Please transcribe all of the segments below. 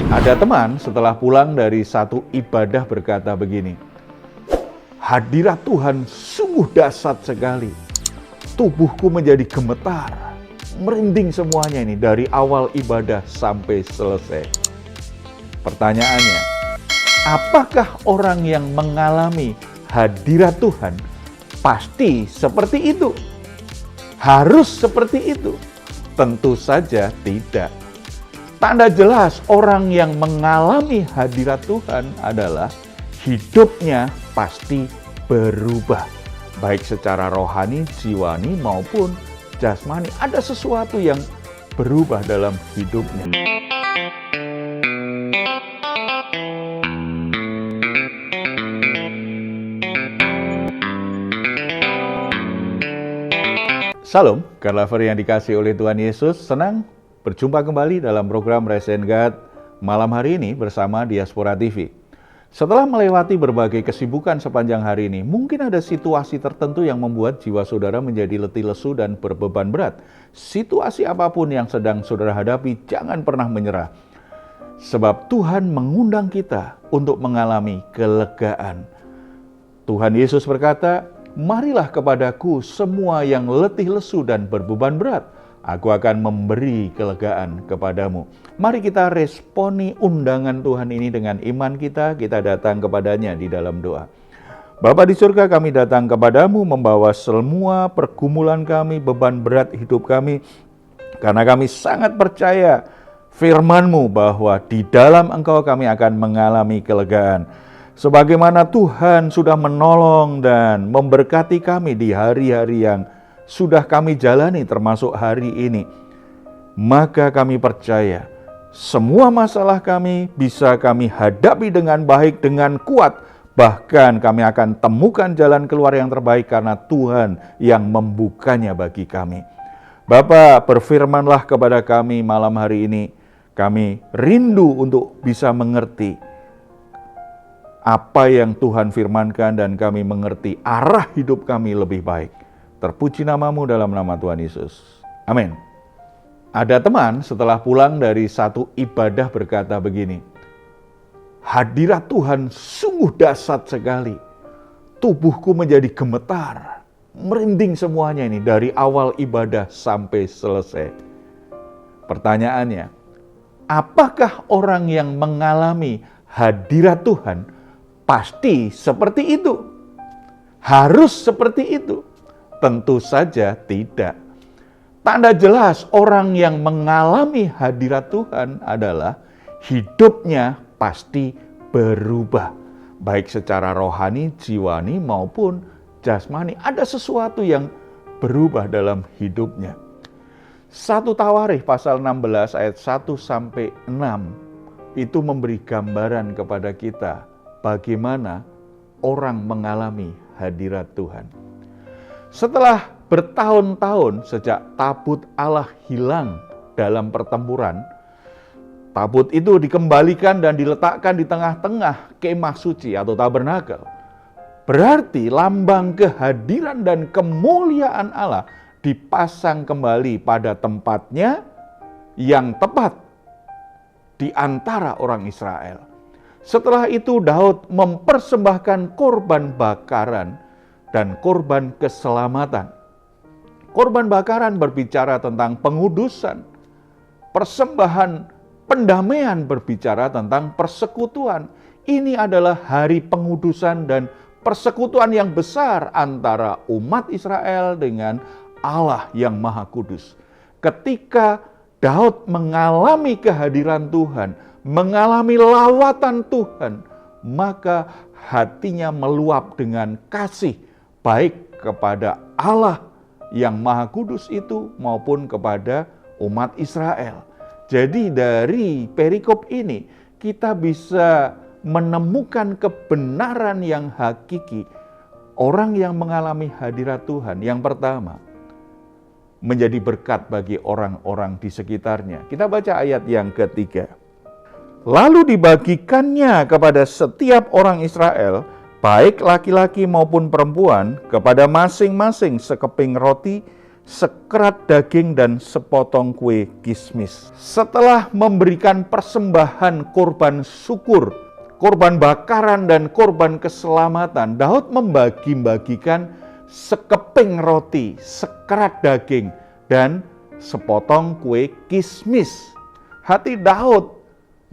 Ada teman setelah pulang dari satu ibadah berkata begini, "Hadirat Tuhan sungguh dahsyat sekali. Tubuhku menjadi gemetar, merinding semuanya ini dari awal ibadah sampai selesai." Pertanyaannya, apakah orang yang mengalami hadirat Tuhan pasti seperti itu? Harus seperti itu? Tentu saja tidak. Tanda jelas orang yang mengalami hadirat Tuhan adalah hidupnya pasti berubah. Baik secara rohani, jiwani maupun jasmani. Ada sesuatu yang berubah dalam hidupnya. Salam, God Lover yang dikasihi oleh Tuhan Yesus. Senang berjumpa kembali dalam program Rise and God malam hari ini bersama Diaspora TV. Setelah melewati berbagai kesibukan sepanjang hari ini, mungkin ada situasi tertentu yang membuat jiwa saudara menjadi letih lesu dan berbeban berat. Situasi apapun yang sedang saudara hadapi, jangan pernah menyerah. Sebab Tuhan mengundang kita untuk mengalami kelegaan. Tuhan Yesus berkata, "Marilah kepadaku semua yang letih lesu dan berbeban berat. Aku akan memberi kelegaan kepadamu." Mari kita responi undangan Tuhan ini dengan iman kita datang kepadanya di dalam doa. Bapa di surga, kami datang kepadamu membawa semua pergumulan kami, beban berat hidup kami, karena kami sangat percaya firman-Mu bahwa di dalam Engkau kami akan mengalami kelegaan. Sebagaimana Tuhan sudah menolong dan memberkati kami di hari-hari yang sudah kami jalani termasuk hari ini, maka kami percaya semua masalah kami bisa kami hadapi dengan baik, dengan kuat. Bahkan kami akan temukan jalan keluar yang terbaik karena Tuhan yang membukanya bagi kami. Bapa, berfirmanlah kepada kami malam hari ini. Kami rindu untuk bisa mengerti apa yang Tuhan firmankan dan kami mengerti arah hidup kami lebih baik. Terpuji namamu dalam nama Tuhan Yesus. Amin. Ada teman setelah pulang dari satu ibadah berkata begini, "Hadirat Tuhan sungguh dahsyat sekali. Tubuhku menjadi gemetar, merinding semuanya ini dari awal ibadah sampai selesai." Pertanyaannya, apakah orang yang mengalami hadirat Tuhan pasti seperti itu? Harus seperti itu? Tentu saja tidak. Tanda jelas orang yang mengalami hadirat Tuhan adalah hidupnya pasti berubah. Baik secara rohani, jiwani maupun jasmani. Ada sesuatu yang berubah dalam hidupnya. 1 Tawarikh pasal 16 ayat 1-6 itu memberi gambaran kepada kita bagaimana orang mengalami hadirat Tuhan. Setelah bertahun-tahun sejak tabut Allah hilang dalam pertempuran, tabut itu dikembalikan dan diletakkan di tengah-tengah kemah suci atau tabernakel. Berarti lambang kehadiran dan kemuliaan Allah dipasang kembali pada tempatnya yang tepat di antara orang Israel. Setelah itu Daud mempersembahkan korban bakaran dan korban keselamatan. Korban bakaran berbicara tentang pengudusan, persembahan pendamaian berbicara tentang persekutuan. Ini adalah hari pengudusan dan persekutuan yang besar antara umat Israel dengan Allah yang Maha Kudus. Ketika Daud mengalami kehadiran Tuhan, mengalami lawatan Tuhan, maka hatinya meluap dengan kasih baik kepada Allah yang Maha Kudus itu maupun kepada umat Israel. Jadi dari perikop ini kita bisa menemukan kebenaran yang hakiki. Orang yang mengalami hadirat Tuhan, yang pertama, menjadi berkat bagi orang-orang di sekitarnya. Kita baca ayat yang ketiga. Lalu dibagikannya kepada setiap orang Israel, baik laki-laki maupun perempuan, kepada masing-masing sekeping roti sekerat daging dan sepotong kue kismis. Setelah memberikan persembahan korban syukur, korban bakaran dan korban keselamatan, Daud membagi-bagikan sekeping roti, sekerat daging, dan sepotong kue kismis. Hati Daud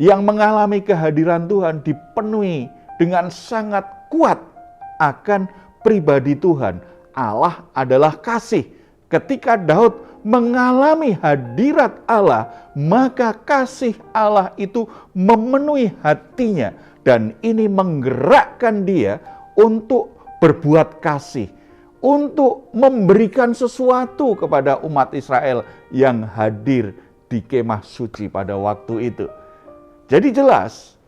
yang mengalami kehadiran Tuhan dipenuhi dengan sangat kuat akan pribadi Tuhan. Allah adalah kasih. Ketika Daud mengalami hadirat Allah, maka kasih Allah itu memenuhi hatinya. Dan ini menggerakkan dia untuk berbuat kasih, untuk memberikan sesuatu kepada umat Israel yang hadir di kemah suci pada waktu itu. Jadi jelas,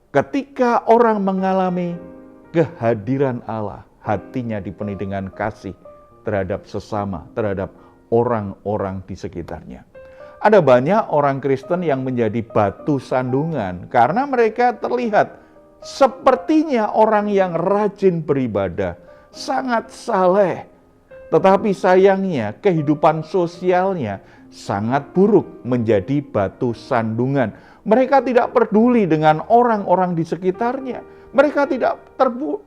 ketika orang mengalami kehadiran Allah, hatinya dipenuhi dengan kasih terhadap sesama, terhadap orang-orang di sekitarnya. Ada banyak orang Kristen yang menjadi batu sandungan karena mereka terlihat sepertinya orang yang rajin beribadah, sangat saleh, tetapi sayangnya kehidupan sosialnya sangat buruk, menjadi batu sandungan. Mereka tidak peduli dengan orang-orang di sekitarnya. Mereka tidak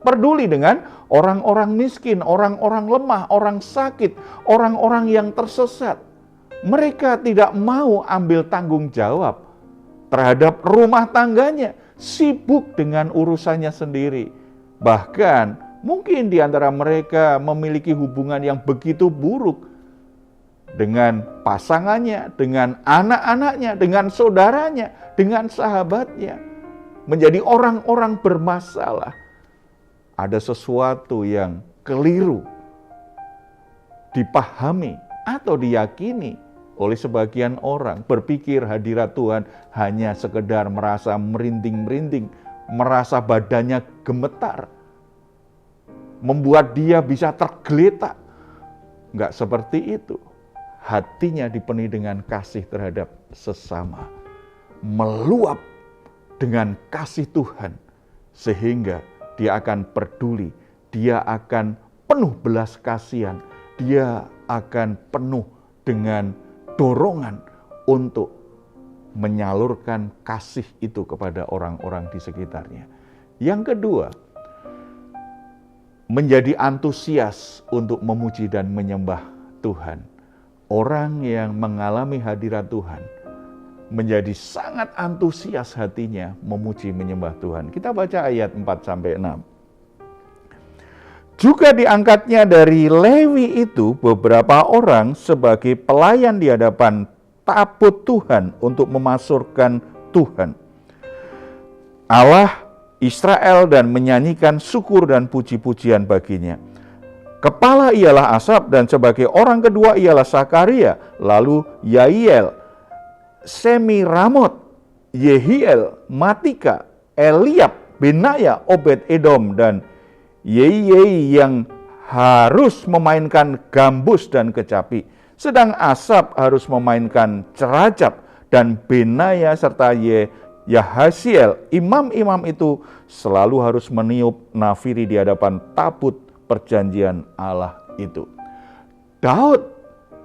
peduli dengan orang-orang miskin, orang-orang lemah, orang sakit, orang-orang yang tersesat. Mereka tidak mau ambil tanggung jawab terhadap rumah tangganya, sibuk dengan urusannya sendiri. Bahkan mungkin di antara mereka memiliki hubungan yang begitu buruk dengan pasangannya, dengan anak-anaknya, dengan saudaranya, dengan sahabatnya. Menjadi orang-orang bermasalah. Ada sesuatu yang keliru dipahami atau diyakini oleh sebagian orang. Berpikir hadirat Tuhan hanya sekedar merasa merinding-merinding, merasa badannya gemetar, membuat dia bisa tergeletak. Enggak seperti itu. Hatinya dipenuhi dengan kasih terhadap sesama, meluap dengan kasih Tuhan, sehingga dia akan peduli, dia akan penuh belas kasihan, dia akan penuh dengan dorongan untuk menyalurkan kasih itu kepada orang-orang di sekitarnya. Yang kedua, menjadi antusias untuk memuji dan menyembah Tuhan. Orang yang mengalami hadirat Tuhan menjadi sangat antusias hatinya memuji menyembah Tuhan. Kita baca ayat 4-6. Juga diangkatnya dari Lewi itu beberapa orang sebagai pelayan di hadapan tabut Tuhan untuk memasurkan Tuhan Allah Israel dan menyanyikan syukur dan puji-pujian baginya. Kepala ialah Asap dan sebagai orang kedua ialah Sakaria, lalu Yaiel, Semiramot, Yehiel, Matika, Eliab, Benaya, Obed Edom, dan Yeiyei yang harus memainkan gambus dan kecapi. Sedang Asap harus memainkan ceracap, dan Benaya serta Yahasiel, imam-imam itu selalu harus meniup nafiri di hadapan tabut perjanjian Allah itu. Daud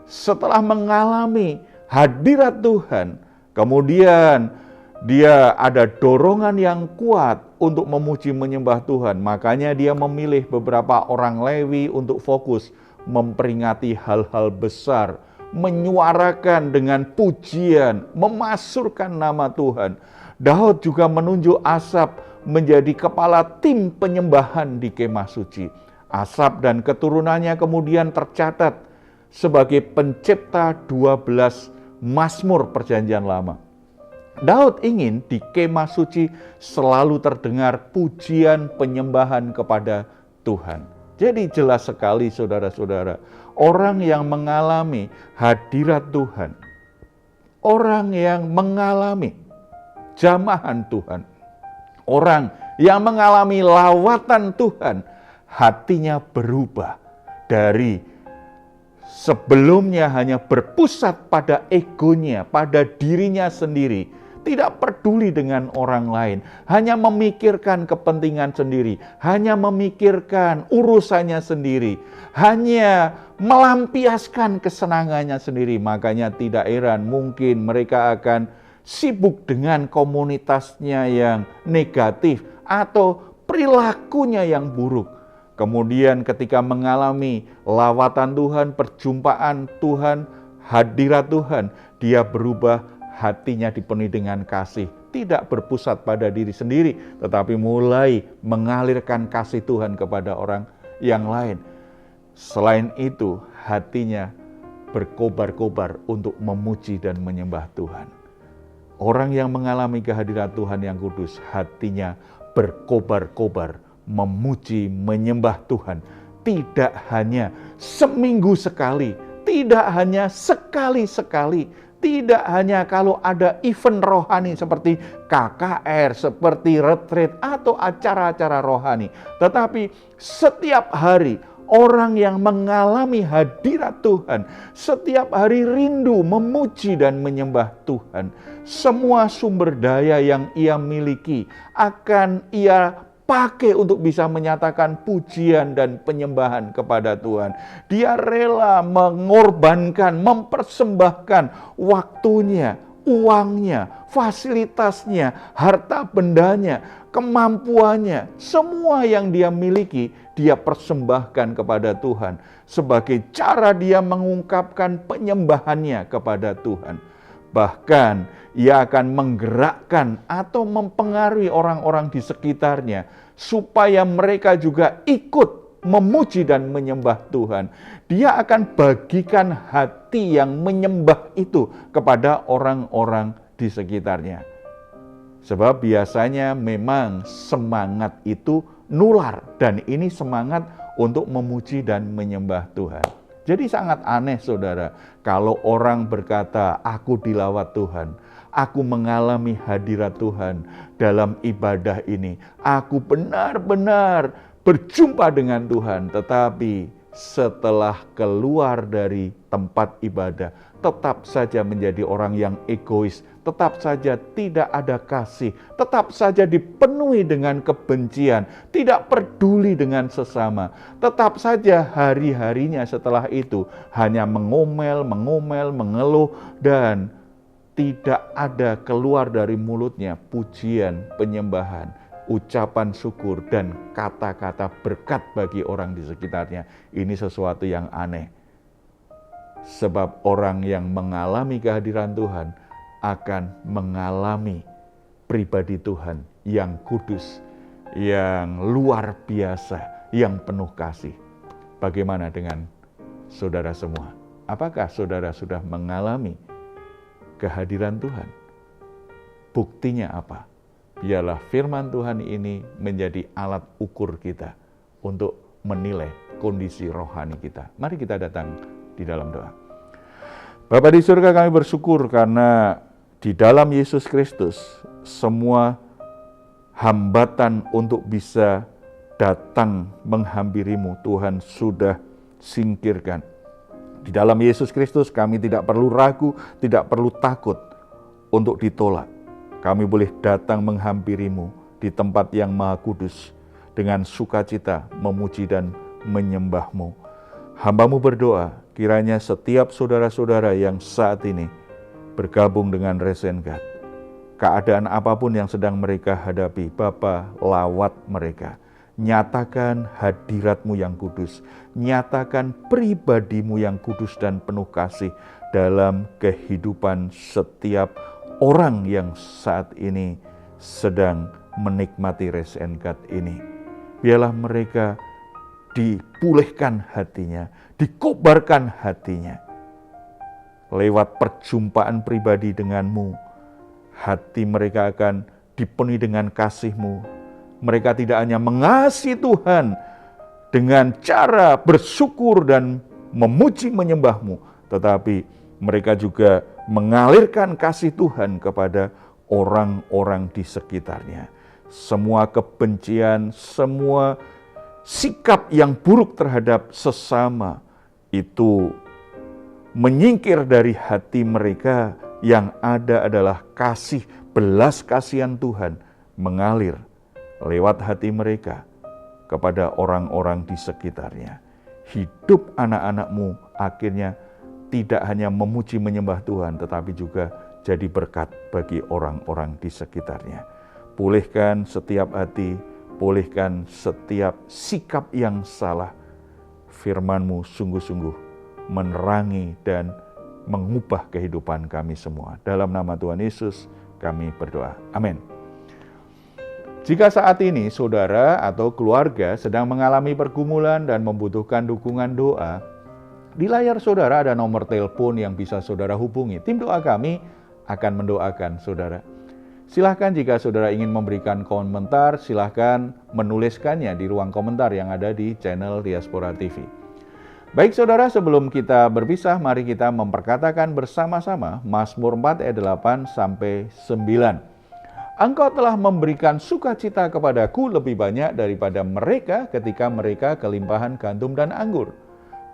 setelah mengalami hadirat Tuhan, kemudian dia ada dorongan yang kuat untuk memuji menyembah Tuhan. Makanya dia memilih beberapa orang Lewi untuk fokus memperingati hal-hal besar, menyuarakan dengan pujian, memasurkan nama Tuhan. Daud juga menunjuk Asap menjadi kepala tim penyembahan di kemah suci. Asap dan keturunannya kemudian tercatat sebagai pencipta 12 Mazmur Perjanjian Lama. Daud ingin di kemah suci selalu terdengar pujian penyembahan kepada Tuhan. Jadi jelas sekali saudara-saudara, orang yang mengalami hadirat Tuhan, orang yang mengalami jamahan Tuhan, orang yang mengalami lawatan Tuhan, hatinya berubah dari sebelumnya hanya berpusat pada egonya, pada dirinya sendiri, tidak peduli dengan orang lain, hanya memikirkan kepentingan sendiri, hanya memikirkan urusannya sendiri, hanya melampiaskan kesenangannya sendiri. Makanya tidak heran mungkin mereka akan sibuk dengan komunitasnya yang negatif atau perilakunya yang buruk. Kemudian ketika mengalami lawatan Tuhan, perjumpaan Tuhan, hadirat Tuhan, dia berubah, hatinya dipenuhi dengan kasih. Tidak berpusat pada diri sendiri, tetapi mulai mengalirkan kasih Tuhan kepada orang yang lain. Selain itu, hatinya berkobar-kobar untuk memuji dan menyembah Tuhan. Orang yang mengalami kehadiran Tuhan yang kudus, hatinya berkobar-kobar, memuji, menyembah Tuhan. Tidak hanya seminggu sekali, tidak hanya sekali-sekali, tidak hanya kalau ada event rohani seperti KKR, seperti retreat atau acara-acara rohani. Tetapi setiap hari orang yang mengalami hadirat Tuhan, setiap hari rindu memuji dan menyembah Tuhan. Semua sumber daya yang ia miliki akan ia pakai untuk bisa menyatakan pujian dan penyembahan kepada Tuhan. Dia rela mengorbankan, mempersembahkan waktunya, uangnya, fasilitasnya, harta bendanya, kemampuannya, semua yang dia miliki, dia persembahkan kepada Tuhan sebagai cara dia mengungkapkan penyembahannya kepada Tuhan. Bahkan ia akan menggerakkan atau mempengaruhi orang-orang di sekitarnya supaya mereka juga ikut memuji dan menyembah Tuhan. Dia akan bagikan hati yang menyembah itu kepada orang-orang di sekitarnya. Sebab biasanya memang semangat itu nular, dan ini semangat untuk memuji dan menyembah Tuhan. Jadi sangat aneh saudara, kalau orang berkata, aku dilawat Tuhan, aku mengalami hadirat Tuhan dalam ibadah ini, aku benar-benar berjumpa dengan Tuhan, tetapi setelah keluar dari tempat ibadah, tetap saja menjadi orang yang egois, tetap saja tidak ada kasih, tetap saja dipenuhi dengan kebencian, tidak peduli dengan sesama, tetap saja hari-harinya setelah itu hanya mengomel, mengeluh, dan tidak ada keluar dari mulutnya pujian, penyembahan, ucapan syukur, dan kata-kata berkat bagi orang di sekitarnya. Ini sesuatu yang aneh. Sebab orang yang mengalami kehadiran Tuhan akan mengalami pribadi Tuhan yang kudus, yang luar biasa, yang penuh kasih. Bagaimana dengan saudara semua? Apakah saudara sudah mengalami kehadiran Tuhan? Buktinya apa? Biarlah firman Tuhan ini menjadi alat ukur kita untuk menilai kondisi rohani kita. Mari kita datang di dalam doa. Bapa di surga, kami bersyukur karena di dalam Yesus Kristus semua hambatan untuk bisa datang menghampirimu Tuhan sudah singkirkan. Di dalam Yesus Kristus kami tidak perlu ragu, tidak perlu takut untuk ditolak. Kami boleh datang menghampirimu di tempat yang maha kudus dengan sukacita memuji dan menyembahmu. Hamba-Mu berdoa, kiranya setiap saudara-saudara yang saat ini bergabung dengan Resengat, keadaan apapun yang sedang mereka hadapi, Bapa, lawat mereka. Nyatakan hadirat-Mu yang kudus, nyatakan pribadi-Mu yang kudus dan penuh kasih dalam kehidupan setiap orang yang saat ini sedang menikmati Resengat ini. Biarlah mereka dipulihkan hatinya, dikobarkan hatinya. Lewat perjumpaan pribadi denganmu, hati mereka akan dipenuhi dengan kasih-Mu. Mereka tidak hanya mengasihi Tuhan dengan cara bersyukur dan memuji menyembah-Mu, tetapi mereka juga mengalirkan kasih Tuhan kepada orang-orang di sekitarnya. Semua kebencian, semua sikap yang buruk terhadap sesama itu menyingkir dari hati mereka. Yang ada adalah kasih, belas kasihan Tuhan mengalir lewat hati mereka kepada orang-orang di sekitarnya. hidup anak-anakmu akhirnya tidak hanya memuji menyembah Tuhan, tetapi juga jadi berkat bagi orang-orang di sekitarnya. Pulihkan setiap hati, pulihkan setiap sikap yang salah. Firman-Mu sungguh-sungguh menerangi dan mengubah kehidupan kami semua. Dalam nama Tuhan Yesus kami berdoa. Amin. Jika saat ini saudara atau keluarga sedang mengalami pergumulan dan membutuhkan dukungan doa, di layar saudara ada nomor telepon yang bisa saudara hubungi. Tim doa kami akan mendoakan saudara. Silahkan jika saudara ingin memberikan komentar, silahkan menuliskannya di ruang komentar yang ada di channel Diaspora TV. Baik saudara, sebelum kita berpisah, mari kita memperkatakan bersama-sama Mazmur 4 ayat 8 sampai 9. Engkau telah memberikan sukacita kepadaku lebih banyak daripada mereka ketika mereka kelimpahan gandum dan anggur.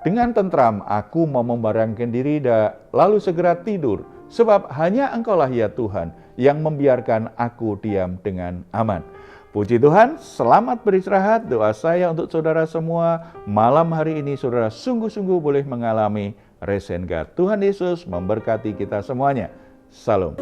Dengan tentram aku mau membarangkan diri lalu segera tidur, sebab hanya Engkaulah ya Tuhan yang membiarkan aku diam dengan aman. Puji Tuhan, selamat beristirahat. Doa saya untuk saudara semua, malam hari ini saudara sungguh-sungguh boleh mengalami resen God. Tuhan Yesus memberkati kita semuanya. Salam.